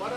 12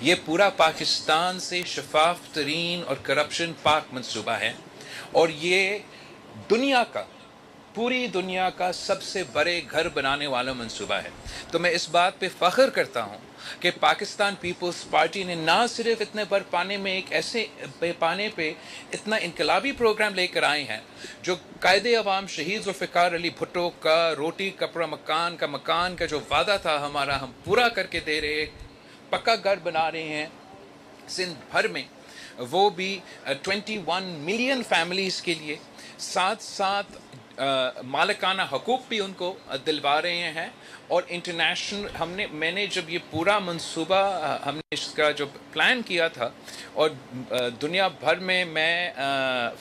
یہ پورا پاکستان سے شفاف ترین اور کرپشن پاک منصوبہ ہے، اور یہ دنیا کا، پوری دنیا کا سب سے بڑے گھر بنانے والا منصوبہ ہے۔ تو میں اس بات پہ فخر کرتا ہوں کہ پاکستان پیپلز پارٹی نے نہ صرف اتنے بڑے پانے میں ایک ایسے پانے پہ اتنا انقلابی پروگرام لے کر آئے ہیں جو قائد عوام شہید ذوالفقار علی بھٹو کا روٹی کپڑا مکان کا جو وعدہ تھا ہمارا، ہم پورا کر کے دے رہے، پکا گھر بنا رہے ہیں سندھ بھر میں، وہ بھی 21 ملین فیملیز کے لیے، ساتھ ساتھ مالکانہ حقوق بھی ان کو دلوا رہے ہیں، اور انٹرنیشنل میں نے جب یہ پورا منصوبہ ہم نے اس کا جو پلان کیا تھا، اور دنیا بھر میں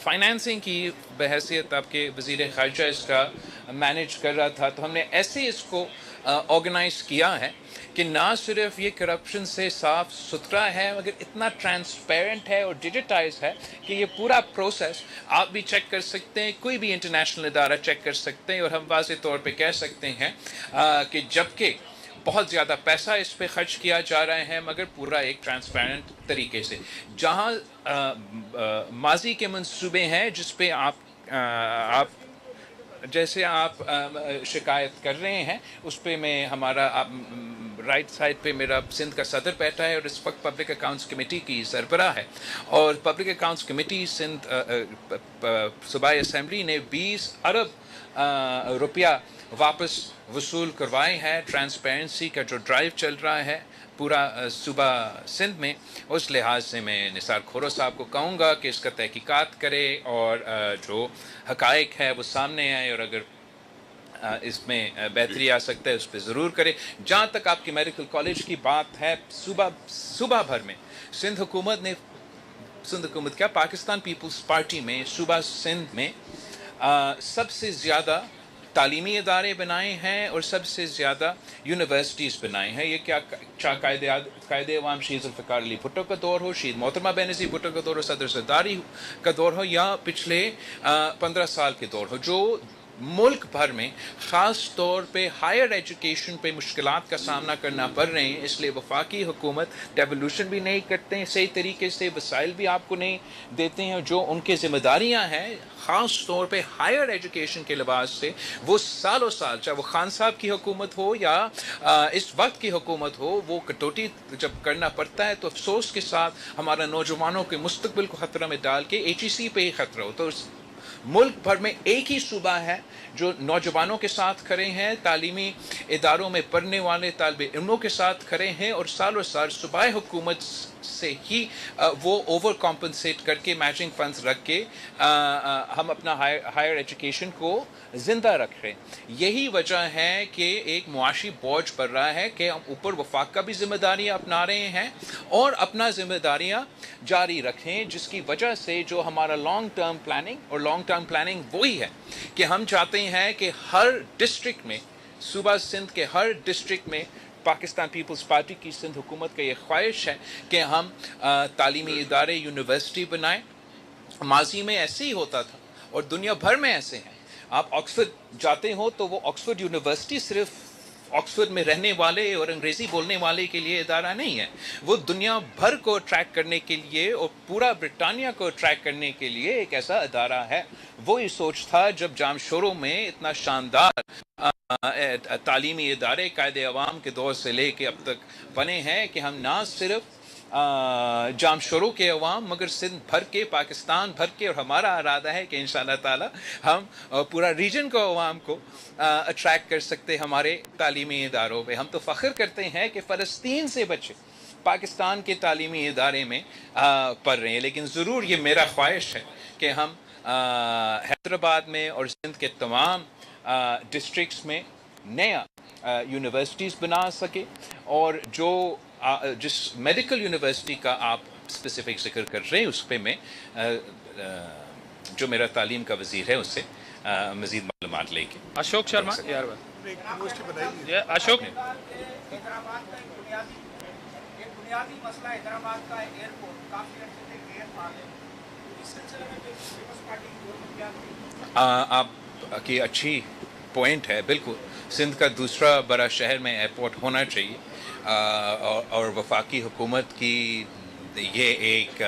فائنانسنگ کی بحیثیت آپ کے وزیر خارجہ اس کا مینیج کر رہا تھا، تو ہم نے ایسے اس کو آرگنائز کیا ہے کہ نہ صرف یہ کرپشن سے صاف ستھرا ہے مگر اتنا ٹرانسپیرنٹ ہے اور ڈیجیٹائز ہے کہ یہ پورا پروسیس آپ بھی چیک کر سکتے ہیں، کوئی بھی انٹرنیشنل ادارہ چیک کر سکتے ہیں، اور ہم واضح طور پہ کہہ سکتے ہیں کہ جبکہ بہت زیادہ پیسہ اس پہ خرچ کیا جا رہا ہے مگر پورا ایک ٹرانسپیرنٹ طریقے سے، جہاں ماضی کے منصوبے ہیں جس پہ آپ جیسے آپ شکایت کر رہے ہیں، اس پہ میں ہمارا رائٹ سائڈ پہ میرا سندھ کا صدر بیٹھا ہے اور اس وقت پبلک اکاؤنٹس کمیٹی کی سربراہ ہے، اور پبلک اکاؤنٹس کمیٹی سندھ صوبائی اسمبلی نے 20 ارب روپیہ واپس وصول کروائے ہیں۔ ٹرانسپیرنسی کا جو ڈرائیو چل رہا ہے پورا صوبہ سندھ میں، اس لحاظ سے میں نثار کھورو صاحب کو کہوں گا کہ اس کا تحقیقات کرے اور جو حقائق ہے وہ سامنے آئے، اور اگر اس میں بہتری آ سکتا ہے اس پہ ضرور کرے۔ جہاں تک آپ کی میڈیکل کالج کی بات ہے، صوبہ بھر میں سندھ حکومت کیا پاکستان پیپلز پارٹی میں صوبہ سندھ میں سب سے زیادہ تعلیمی ادارے بنائے ہیں اور سب سے زیادہ یونیورسٹیز بنائے ہیں۔ یہ کیا قائد عوام شہید ذوالفقار علی بھٹو کا دور ہو، شہید محترمہ بینظیر بھٹو کا دور ہو، صدر زرداری کا دور ہو، یا پچھلے 15 سال کے دور ہو، جو ملک بھر میں خاص طور پہ ہائر ایجوکیشن پہ مشکلات کا سامنا کرنا پڑ رہے ہیں، اس لیے وفاقی حکومت ڈیولوشن بھی نہیں کرتے ہیں صحیح طریقے سے، وسائل بھی آپ کو نہیں دیتے ہیں، جو ان کے ذمہ داریاں ہیں خاص طور پہ ہائر ایجوکیشن کے لحاظ سے، وہ سالوں سال، چاہے وہ خان صاحب کی حکومت ہو یا اس وقت کی حکومت ہو، وہ کٹوتی جب کرنا پڑتا ہے تو افسوس کے ساتھ ہمارا نوجوانوں کے مستقبل کو خطرہ میں ڈال کے HEC پہ ہی خطرہ ہو۔ تو ملک بھر میں ایک ہی صوبہ ہے جو نوجوانوں کے ساتھ کھڑے ہیں، تعلیمی اداروں میں پڑھنے والے طالب علموں کے ساتھ کھڑے ہیں، اور سالوں سال صوبائی حکومت سے ہی وہ اوور کمپنسیٹ کر کے میچنگ فنڈز رکھ کے ہم اپنا ہائر ایجوکیشن کو زندہ رکھ رہے ہیں۔ یہی وجہ ہے کہ ایک معاشی بوجھ پڑ رہا ہے کہ ہم اوپر وفاق کا بھی ذمہ داریاں اپنا رہے ہیں اور اپنا ذمہ داریاں جاری رکھیں، جس کی وجہ سے جو ہمارا لانگ ٹرم پلاننگ وہی ہے کہ ہم چاہتے ہیں کہ ہر ڈسٹرکٹ میں، صوبہ سندھ کے ہر ڈسٹرکٹ میں، پاکستان پیپلز پارٹی کی سندھ حکومت کا یہ خواہش ہے کہ ہم تعلیمی ادارے یونیورسٹی بنائیں۔ ماضی میں ایسے ہی ہوتا تھا اور دنیا بھر میں ایسے ہیں۔ آپ آکسفورڈ جاتے ہو تو وہ آکسفورڈ یونیورسٹی صرف آکسفورڈ میں رہنے والے اور انگریزی بولنے والے کے لیے ادارہ نہیں ہے، وہ دنیا بھر کو ٹریک کرنے کے لیے اور پورا برطانیہ کو ٹریک کرنے کے لیے ایک ایسا ادارہ ہے۔ وہی سوچ تھا جب جام شورو میں اتنا شاندار تعلیمی ادارے قائد عوام کے دور سے لے کے اب تک بنے ہیں کہ ہم نہ صرف جام شورو کے عوام مگر سندھ بھر کے، پاکستان بھر کے، اور ہمارا ارادہ ہے کہ انشاءاللہ تعالی ہم پورا ریجن کو، عوام کو اٹریکٹ کر سکتے ہمارے تعلیمی اداروں پہ۔ ہم تو فخر کرتے ہیں کہ فلسطین سے بچے پاکستان کے تعلیمی ادارے میں پڑھ رہے ہیں، لیکن ضرور یہ میرا خواہش ہے کہ ہم حیدرآباد میں اور سندھ کے تمام ڈسٹرکٹس میں نیا یونیورسٹیز بنا سکے، اور جس میڈیکل یونیورسٹی کا آپ اسپیسیفک ذکر کر رہے ہیں اس پہ میں جو میرا تعلیم کا وزیر ہے اس سے مزید معلومات لے کے۔ اشوک شرما یار یونیورسٹی بنائی ہے۔ اشوک حیدرآباد کا ایک بنیادی مسئلہ حیدرآباد کا ایئرپورٹ کافی عرصے سے غیر فعال ہے، اس سلسلے میں پیپلز پارٹی کی گورنمنٹ کیا کرے؟ آپ کی اچھی پوائنٹ ہے، بالکل سندھ کا دوسرا بڑا شہر میں ایئرپورٹ ہونا چاہیے، اور وفاقی حکومت کی یہ ایک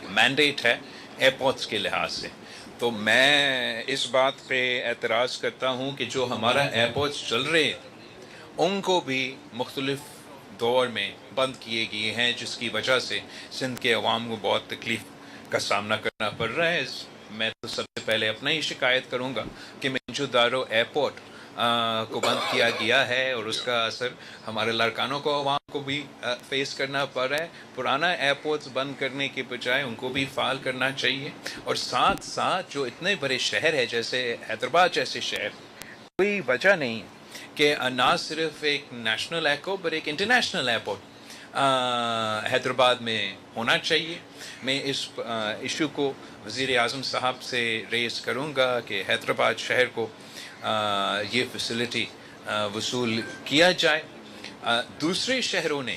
مینڈیٹ ہے ایئرپورٹس کے لحاظ سے. تو میں اس بات پہ اعتراض کرتا ہوں کہ جو ہمارا ایئرپورٹس چل رہے ہیں ان کو بھی مختلف دور میں بند کیے گئے ہیں، جس کی وجہ سے سندھ کے عوام کو بہت تکلیف کا سامنا کرنا پڑ رہا ہے. میں تو سب سے پہلے اپنا ہی شکایت کروں گا کہ منجو دارو ایئرپورٹ کو بند کیا گیا ہے اور اس کا اثر ہمارے لڑکانوں کو عوام کو بھی فیس کرنا پڑ رہا ہے. پرانا ایئرپورٹس بند کرنے کے بجائے ان کو بھی فعال کرنا چاہیے، اور ساتھ ساتھ جو اتنے بڑے شہر ہیں جیسے حیدرآباد جیسے شہر، کوئی وجہ نہیں کہ نہ صرف ایک نیشنل ایئرپورٹ بٹ ایک انٹرنیشنل ایئرپورٹ حیدرآباد میں ہونا چاہیے. میں اس ایشو کو وزیر اعظم صاحب سے ریز کروں گا کہ حیدرآباد شہر کو یہ فیسلٹی وصول کیا جائے. دوسرے شہروں نے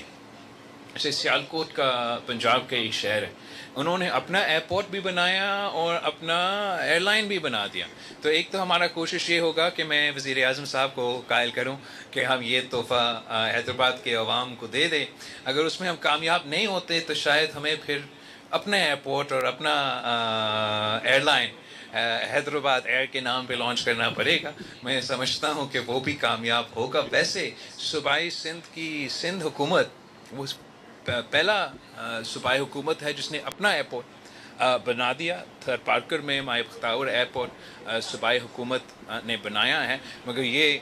جیسے سیالکوٹ کا پنجاب کا ایک شہر ہے، انہوں نے اپنا ایئرپورٹ بھی بنایا اور اپنا ایئر لائن بھی بنا دیا. تو ایک تو ہمارا کوشش یہ ہوگا کہ میں وزیر اعظم صاحب کو قائل کروں کہ ہم یہ تحفہ حیدرآباد کے عوام کو دے دیں. اگر اس میں ہم کامیاب نہیں ہوتے تو شاید ہمیں پھر اپنا ایئرپورٹ اور اپنا ایئر لائن حیدرآباد ایئر کے نام پہ لانچ کرنا پڑے گا. میں سمجھتا ہوں کہ وہ بھی کامیاب ہوگا. ویسے صوبائی سندھ حکومت وہ پہلا صوبائی حکومت ہے جس نے اپنا ایئرپورٹ بنا دیا. تھر پارکر میں مائع بختیور ایئرپورٹ صوبائی حکومت نے بنایا ہے، مگر یہ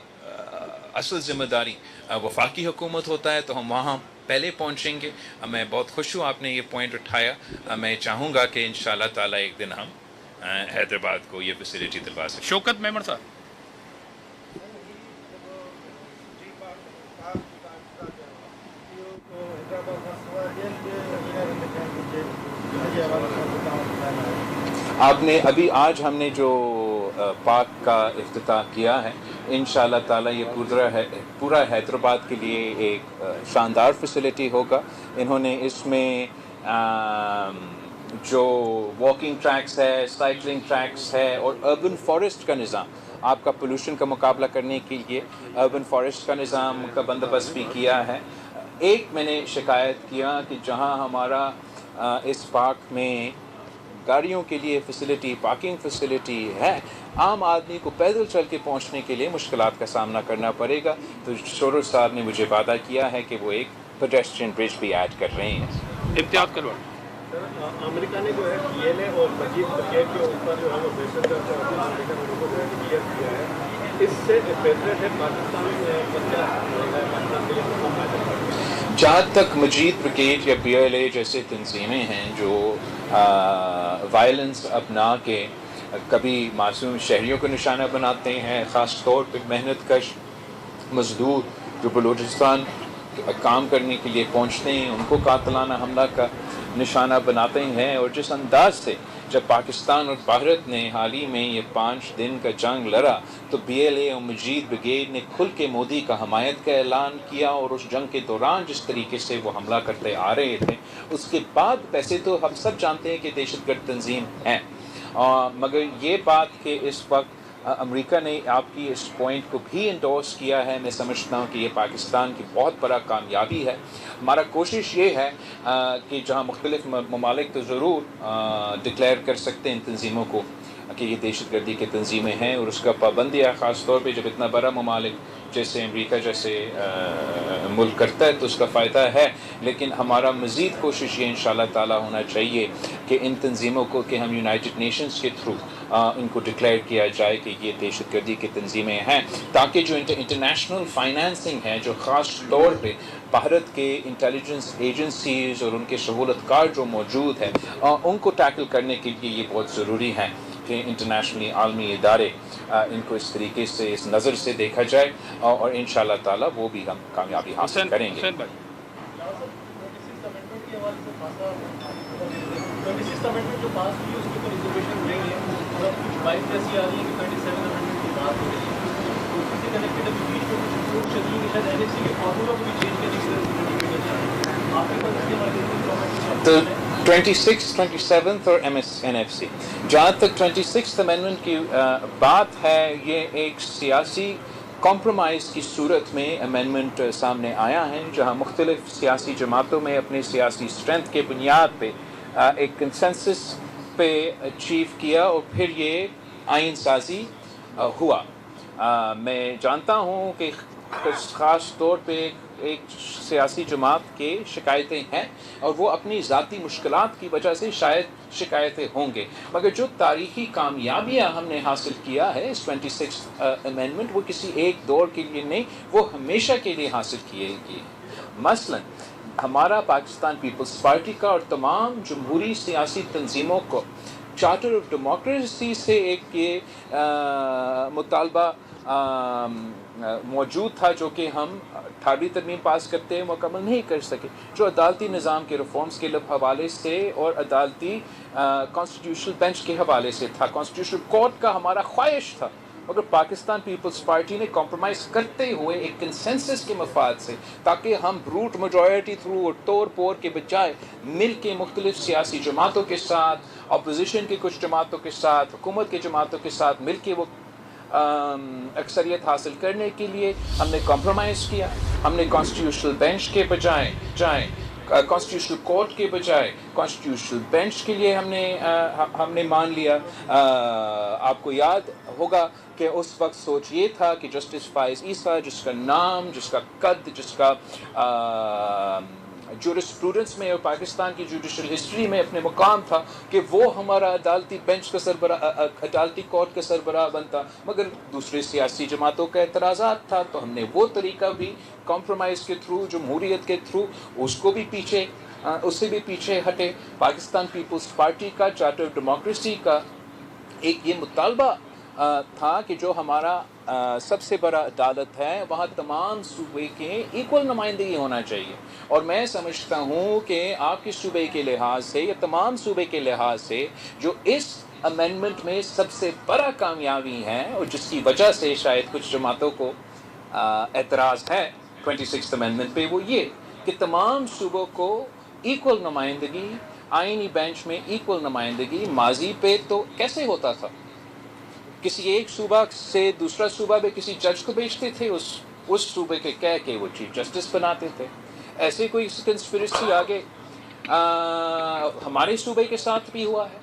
اصل ذمہ داری وفاقی حکومت ہوتا ہے، تو ہم وہاں پہلے پہنچیں گے. میں بہت خوش ہوں آپ نے یہ پوائنٹ اٹھایا. میں چاہوں گا کہ انشاءاللہ تعالیٰ ایک دن ہم حیدرآباد کو یہ فیسلٹی دلوا سکیں. شوکت میمن صاحب. آپ نے ابھی آج ہم نے جو پارک کا افتتاح کیا ہے، انشاءاللہ تعالیٰ یہ پورا حیدرآباد کے لیے ایک شاندار فیسلٹی ہوگا. انہوں نے اس میں جو واکنگ ٹریکس ہے، سائیکلنگ ٹریکس ہے اور اربن فارسٹ کا نظام، آپ کا پولوشن کا مقابلہ کرنے کے لیے اربن فارسٹ کا نظام کا بندوبست بھی کیا ہے. ایک میں نے شکایت کیا کہ جہاں ہمارا اس پارک میں گاڑیوں کے لیے فیسلٹی، پارکنگ فیسلٹی ہے، عام آدمی کو پیدل چل کے پہنچنے کے لیے مشکلات کا سامنا کرنا پڑے گا. تو شورو صاحب نے مجھے وعدہ کیا ہے کہ وہ ایک پیڈسٹرین برج بھی ایڈ کر رہے ہیں. امتیاز کروا. امریکہ نے جو ہے پی ایل اے اور مجید بغیر کے اوپر جو ہے وہ بیشتر امریکہ نے ان کو جو ہے کلیئر کیا ہے. اس سے بہتر ہے پاکستان کے لیے. جہاں تک مجید بریگیڈ یا پی ایل اے جیسے تنظیمیں ہیں جو وائلنس اپنا کے کبھی معصوم شہریوں کو نشانہ بناتے ہیں، خاص طور پہ محنت کش مزدور جو بلوچستان کام کرنے کے لیے پہنچتے ہیں، ان کو قاتلانہ حملہ کا نشانہ بناتے ہیں. اور جس انداز سے جب پاکستان اور بھارت نے حال ہی میں یہ 5 دن کا جنگ لڑا تو بی ایل اے اور مجید بریگیڈ نے کھل کے مودی کا حمایت کا اعلان کیا، اور اس جنگ کے دوران جس طریقے سے وہ حملہ کرتے آ رہے تھے، اس کے بعد ویسے تو ہم سب جانتے ہیں کہ دہشت گرد تنظیم ہے، مگر یہ بات کہ اس وقت امریکہ نے آپ کی اس پوائنٹ کو بھی انڈورس کیا ہے، میں سمجھتا ہوں کہ یہ پاکستان کی بہت بڑا کامیابی ہے. ہمارا کوشش یہ ہے کہ جہاں مختلف ممالک تو ضرور ڈکلیئر کر سکتے ہیں ان تنظیموں کو کہ یہ دہشت گردی کی تنظیمیں ہیں اور اس کا پابندیاں، خاص طور پہ جب اتنا بڑا ممالک جیسے امریکہ جیسے ملک کرتا ہے تو اس کا فائدہ ہے. لیکن ہمارا مزید کوشش یہ انشاءاللہ تعالیٰ ہونا چاہیے کہ ان تنظیموں کو کہ ہم یونائٹڈ نیشنز کے تھرو ان کو ڈکلیئر کیا جائے کہ یہ دہشت گردی کی تنظیمیں ہیں، تاکہ جو انٹرنیشنل فائنانسنگ ہے جو خاص طور پہ بھارت کے انٹیلیجنس ایجنسیز اور ان کے سہولت کار جو موجود ہے ان کو ٹیکل کرنے کے لیے یہ بہت ضروری ہے کہ انٹرنیشنلی عالمی ادارے ان کو اس طریقے سے اس نظر سے دیکھا جائے اور انشاءاللہ تعالیٰ وہ بھی ہم کامیابی حاصل کریں گے. تو 26th 27th اور NFC جہاں تک 26th امینڈمنٹ کی بات ہے، یہ ایک سیاسی کمپرومائز کی صورت میں امینڈمنٹ سامنے آیا ہے جہاں مختلف سیاسی جماعتوں میں اپنے سیاسی اسٹرینتھ کے بنیاد پہ ایک کنسنسس پہ اچیو کیا اور پھر یہ آئین سازی ہوا. میں جانتا ہوں کہ خاص طور پہ ایک سیاسی جماعت کے شکایتیں ہیں اور وہ اپنی ذاتی مشکلات کی وجہ سے شاید شکایتیں ہوں گے، مگر جو تاریخی کامیابیاں ہم نے حاصل کیا ہے اس 26 امینڈمنٹ وہ کسی ایک دور کے لیے نہیں، وہ ہمیشہ کے لیے حاصل کیے گئے. مثلا ہمارا پاکستان پیپلز پارٹی کا اور تمام جمہوری سیاسی تنظیموں کو چارٹر آف ڈیموکریسی سے ایک یہ مطالبہ موجود تھا جو کہ ہم 18ویں ترمیم پاس کرتے مکمل نہیں کر سکے، جو عدالتی نظام کے ریفارمز کے حوالے سے اور عدالتی کانسٹیٹیوشنل بینچ کے حوالے سے تھا. کانسٹیٹیوشنل کورٹ کا ہمارا خواہش تھا، مگر پاکستان پیپلز پارٹی نے کمپرومائز کرتے ہوئے ایک کنسنسس کے مفاد سے تاکہ ہم بروٹ میجورٹی تھرو اور توڑ پھوڑ کے بجائے مل کے مختلف سیاسی جماعتوں کے ساتھ، اپوزیشن کی کچھ جماعتوں کے ساتھ، حکومت کے جماعتوں کے ساتھ مل کے وہ اکثریت حاصل کرنے کے لیے ہم نے کمپرومائز کیا. ہم نے کانسٹیٹیوشنل بینچ کے بجائے کانسٹیٹیوشنل کورٹ کے بجائے کانسٹیٹیوشنل بینچ کے لیے ہم نے مان لیا. آپ کو یاد ہوگا کہ اس وقت سوچ یہ تھا کہ جسٹس فائز عیسیٰ جس کا نام، جس کا قد، جس کا جورسپروڈنس میں اور پاکستان کی جوڈیشل ہسٹری میں اپنے مقام تھا کہ وہ ہمارا عدالتی بینچ کا سربراہ، عدالتی کورٹ کا سربراہ بنتا، مگر دوسرے سیاسی جماعتوں کا اعتراضات تھا تو ہم نے وہ طریقہ بھی کمپرومائز کے تھرو، جمہوریت کے تھرو اس کو بھی پیچھے، اس سے بھی پیچھے ہٹے. پاکستان پیپلز پارٹی کا چارٹر آف ڈیموکریسی کا ایک یہ مطالبہ تھا کہ جو ہمارا سب سے بڑا عدالت ہے وہاں تمام صوبے کے ایکول نمائندگی ہونا چاہیے. اور میں سمجھتا ہوں کہ آپ کے صوبے کے لحاظ سے یا تمام صوبے کے لحاظ سے جو اس امینڈمنٹ میں سب سے بڑا کامیابی ہے اور جس کی وجہ سے شاید کچھ جماعتوں کو اعتراض ہے 26 امینڈمنٹ پہ، وہ یہ کہ تمام صوبوں کو ایکول نمائندگی، آئینی بینچ میں ایکول نمائندگی. ماضی پہ تو کیسے ہوتا تھا؟ کسی ایک صوبہ سے دوسرا صوبہ میں کسی جج کو بھیجتے تھے، اس صوبے کے کہہ کے وہ چیف جسٹس بناتے تھے. ایسے کوئی کنسپریسی آگے ہمارے صوبے کے ساتھ بھی ہوا ہے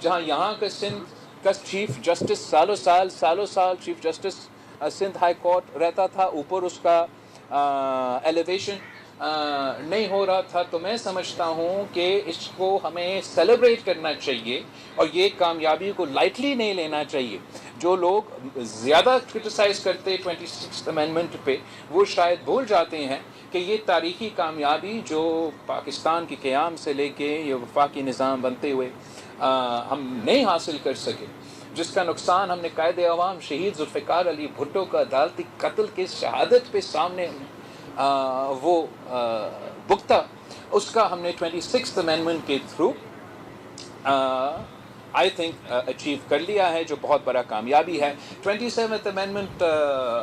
جہاں یہاں کا سندھ کا چیف جسٹس سالوں سال chief justice Sindh high court رہتا تھا، اوپر اس کا ایلیویشن نہیں ہو رہا تھا. تو میں سمجھتا ہوں کہ اس کو ہمیں سیلیبریٹ کرنا چاہیے اور یہ کامیابی کو لائٹلی نہیں لینا چاہیے. جو لوگ زیادہ کرٹیسائز کرتے 26 امینڈمنٹ پہ وہ شاید بھول جاتے ہیں کہ یہ تاریخی کامیابی جو پاکستان کے قیام سے لے کے یہ وفاقی نظام بنتے ہوئے ہم نہیں حاصل کر سکے، جس کا نقصان ہم نے قائد عوام شہید ذوالفقار علی بھٹو کا عدالتی قتل کے شہادت پہ سامنے وہ بکتا، اس کا ہم نے 26 امینڈمنٹ کے تھرو آئی تھنک اچیو کر لیا ہے، جو بہت بڑا کامیابی ہے. 27 امینڈمنٹ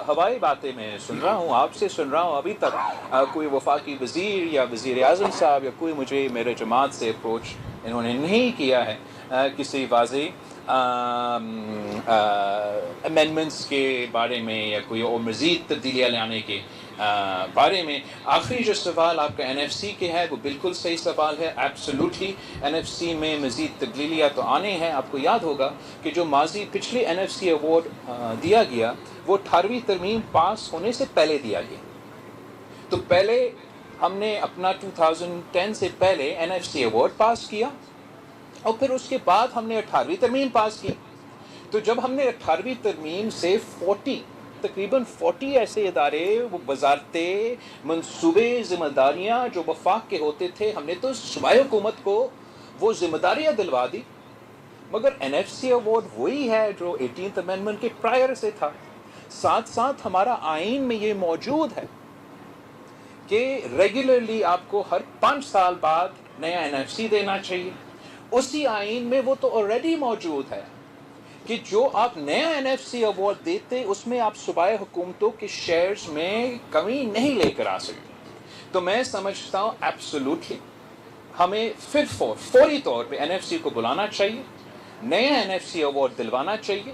ہوائی باتیں میں سن رہا ہوں، آپ سے سن رہا ہوں، ابھی تک کوئی وفاقی وزیر یا وزیر اعظم صاحب یا کوئی مجھے میرے جماعت سے اپروچ انہوں نے نہیں کیا ہے کسی واضح امینڈمنٹس کے بارے میں یا کوئی اور مزید تبدیلیاں لانے کے بارے میں. آخری جو سوال آپ کا NFC کے ہے وہ بالکل صحیح سوال ہے. ایبسولوٹلی NFC میں مزید تبدیلیاں تو آنے ہیں. آپ کو یاد ہوگا کہ جو ماضی پچھلے NFC ایوارڈ دیا گیا وہ 18ویں ترمیم پاس ہونے سے پہلے دیا گیا. تو پہلے ہم نے اپنا 2010 سے پہلے NFC ایوارڈ پاس کیا اور پھر اس کے بعد ہم نے 18ویں ترمیم پاس کی. تو جب ہم نے 18ویں ترمیم سے تقریباً 40 ایسے ادارے، وہ وزارتیں، منصوبے، ذمہ داریاں جو وفاق کے ہوتے تھے، ہم نے تو صوبائی حکومت کو وہ ذمہ داریاں دلوا دی. مگر NFC ایوارڈ وہی ہے جو 18th امینڈمنٹ کے پرائر سے تھا. ساتھ ساتھ ہمارا آئین میں یہ موجود ہے کہ ریگولرلی آپ کو ہر 5 سال بعد نیا NFC دینا چاہیے. اسی آئین میں وہ تو آلریڈی موجود ہے کہ جو آپ نیا NFC ایوارڈ دیتے اس میں آپ صوبائی حکومتوں کے شیئرز میں کمی نہیں لے کر آ سکتے. تو میں سمجھتا ہوں ایبسولوٹلی ہمیں فوری طور پہ NFC کو بلانا چاہیے، نیا NFC ایوارڈ دلوانا چاہیے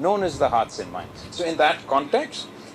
known as the hearts and minds. So in that context,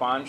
5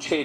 6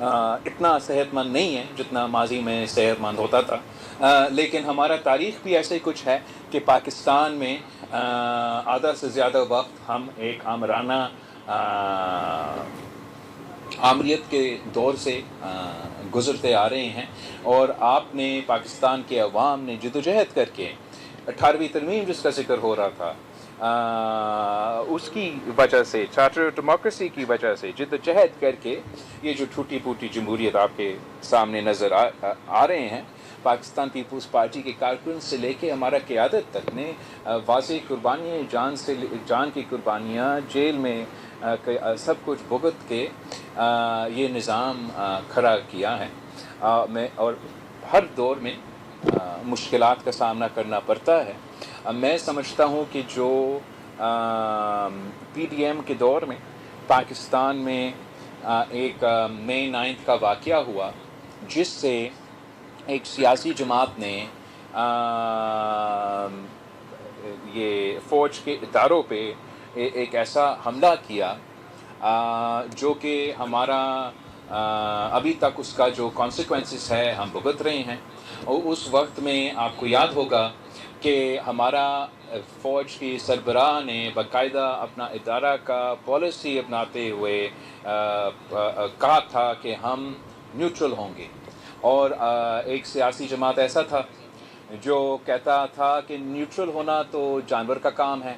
اتنا صحت مند نہیں ہے جتنا ماضی میں صحت مند ہوتا تھا، لیکن ہمارا تاریخ بھی ایسے کچھ ہے کہ پاکستان میں آدھا سے زیادہ وقت ہم ایک آمرانہ آمریت کے دور سے گزرتے آ رہے ہیں، اور آپ نے پاکستان کے عوام نے جدوجہد کر کے 18ویں ترمیم جس کا ذکر ہو رہا تھا اس کی وجہ سے، چارٹر ڈیموکریسی کی وجہ سے جدوجہد کر کے یہ جو ٹوٹی پھوٹی جمہوریت آپ کے سامنے نظر آ رہے ہیں، پاکستان پیپلز پارٹی کے کارکن سے لے کے ہمارا قیادت تک نے واضح قربانیاں، جان کی قربانیاں، جیل میں سب کچھ بھگت کے یہ نظام کھڑا کیا ہے، اور ہر دور میں مشکلات کا سامنا کرنا پڑتا ہے۔ میں سمجھتا ہوں کہ جو پی ڈی ایم کے دور میں پاکستان میں ایک مئی 9 کا واقعہ ہوا، جس سے ایک سیاسی جماعت نے یہ فوج کے اداروں پہ ایک ایسا حملہ کیا جو کہ ہمارا ابھی تک اس کا جو کانسیکوینسز ہے ہم بھگت رہے ہیں۔ اور اس وقت میں آپ کو یاد ہوگا کہ ہمارا فوج کی سربراہ نے باقاعدہ اپنا ادارہ کا پالیسی اپناتے ہوئے کہا تھا کہ ہم نیوٹرل ہوں گے، اور ایک سیاسی جماعت ایسا تھا جو کہتا تھا کہ نیوٹرل ہونا تو جانور کا کام ہے،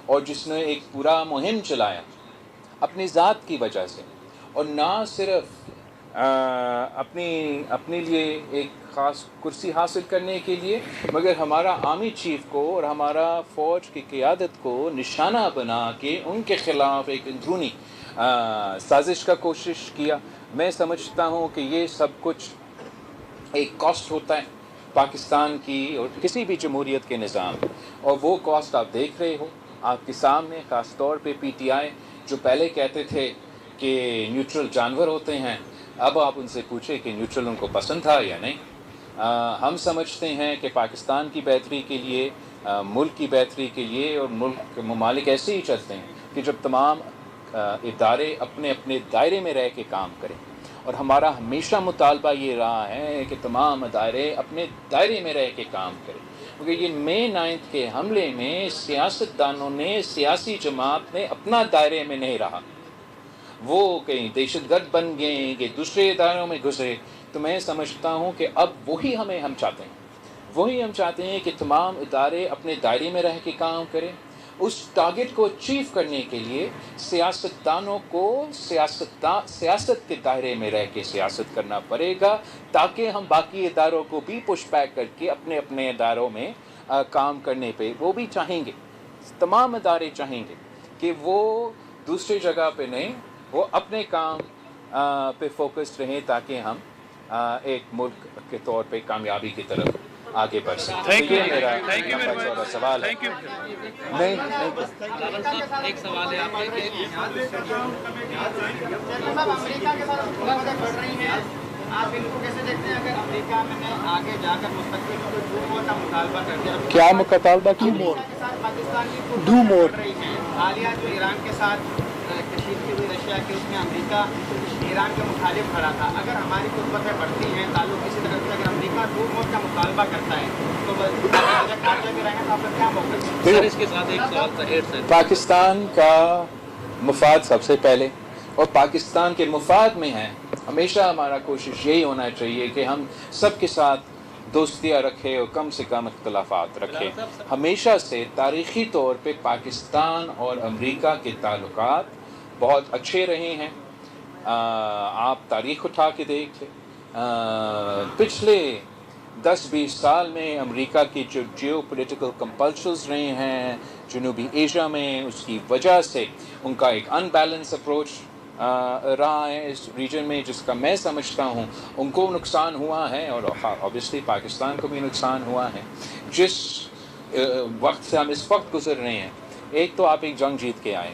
اور جس نے ایک پورا مہم چلایا اپنی ذات کی وجہ سے، اور نہ صرف اپنے لیے ایک خاص کرسی حاصل کرنے کے لیے، مگر ہمارا آرمی چیف کو اور ہمارا فوج کی قیادت کو نشانہ بنا کے ان کے خلاف ایک اندرونی سازش کا کوشش کیا۔ میں سمجھتا ہوں کہ یہ سب کچھ ایک کاسٹ ہوتا ہے پاکستان کی اور کسی بھی جمہوریت کے نظام، اور وہ کاسٹ آپ دیکھ رہے ہو آپ کے سامنے، خاص طور پہ پی ٹی آئی جو پہلے کہتے تھے کہ نیوٹرل جانور ہوتے ہیں، اب آپ ان سے پوچھیں کہ نیوٹرل ان کو پسند تھا یا نہیں۔ ہم سمجھتے ہیں کہ پاکستان کی بہتری کے لیے، ملک کی بہتری کے لیے، اور ملک کے ممالک ایسے ہی چلتے ہیں کہ جب تمام ادارے اپنے اپنے دائرے میں رہ کے کام کریں، اور ہمارا ہمیشہ مطالبہ یہ رہا ہے کہ تمام ادارے اپنے دائرے میں رہ کے کام کریں، کیونکہ یہ مئی 9 کے حملے میں سیاستدانوں نے، سیاسی جماعت نے اپنا دائرے میں نہیں رہا، وہ کہیں دہشت گرد بن گئے کہ دوسرے اداروں میں گھسے۔ تو میں سمجھتا ہوں کہ اب ہم چاہتے ہیں کہ تمام ادارے اپنے دائرے میں رہ کے کام کریں۔ اس ٹارگٹ کو اچیو کرنے کے لیے سیاستدانوں کو سیاست کے دائرے میں رہ کے سیاست کرنا پڑے گا، تاکہ ہم باقی اداروں کو بھی پش بیک کر کے اپنے اپنے اداروں میں کام کرنے پہ وہ بھی چاہیں گے، تمام ادارے چاہیں گے کہ وہ دوسری جگہ پہ نہیں، وہ اپنے کام پہ فوکس رہیں، تاکہ ہم ایک ملک کے طور پہ کامیابی کی طرف آگے بڑھ سکتے ہیں۔ یہ میرا سوال ہے۔ نہیں ایک سوال ہے آپ کے کہ آپ ان کو کیسے دیکھتے ہیں اگر امریکہ میں آگے جا کر مستقبل میں ڈو مور کا مطالبہ کرتے ہیں؟ کیا مطالبہ کی؟ پاکستان کی ڈو مور رہی ہے حالیہ جو ایران کے ساتھ کشیدگی ہوئی رشیا کی، اس میں امریکہ ایران کے مخالف کھڑا تھا۔ اگر ہماری قربتیں بڑھتی ہیں، تعلق کسی طرح سے اگر امریکہ ڈو مور کا مطالبہ کرتا ہے تو خارجہ کے رہیں تو آپ کا کیا موقف ہے؟ سر اس کے ساتھ ایک سوال تھا۔ پاکستان کا مفاد سب سے پہلے، اور پاکستان کے مفاد میں ہے، ہمیشہ ہمارا کوشش یہی ہونا چاہیے کہ ہم سب کے ساتھ دوستیاں رکھیں اور کم سے کم اختلافات رکھیں۔ ہمیشہ سے تاریخی طور پہ پاکستان اور امریکہ کے تعلقات بہت اچھے رہے ہیں۔ آپ تاریخ اٹھا کے دیکھ لیں، پچھلے 10-20 سال میں امریکہ کی جو جیو پولیٹیکل کمپلشنز رہے ہیں جنوبی ایشیا میں، اس کی وجہ سے ان کا ایک ان بیلنس اپروچ رہا ہے اس ریجن میں، جس کا میں سمجھتا ہوں ان کو نقصان ہوا ہے، اور اوبیسلی پاکستان کو بھی نقصان ہوا ہے۔ جس وقت سے ہم اس وقت گزر رہے ہیں، ایک تو آپ ایک جنگ جیت کے آئے،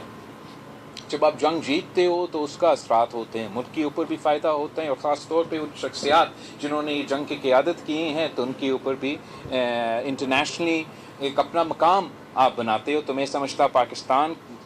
جب آپ جنگ جیتتے ہو تو اس کا اثرات ہوتے ہیں، ملک کے اوپر بھی فائدہ ہوتا ہے، اور خاص طور پہ ان شخصیات جنہوں نے یہ جنگ کی قیادت کی ہیں تو ان کے اوپر بھی انٹرنیشنلی ایک اپنا مقام آپ بناتے ہو۔ تو میں سمجھتا پاکستان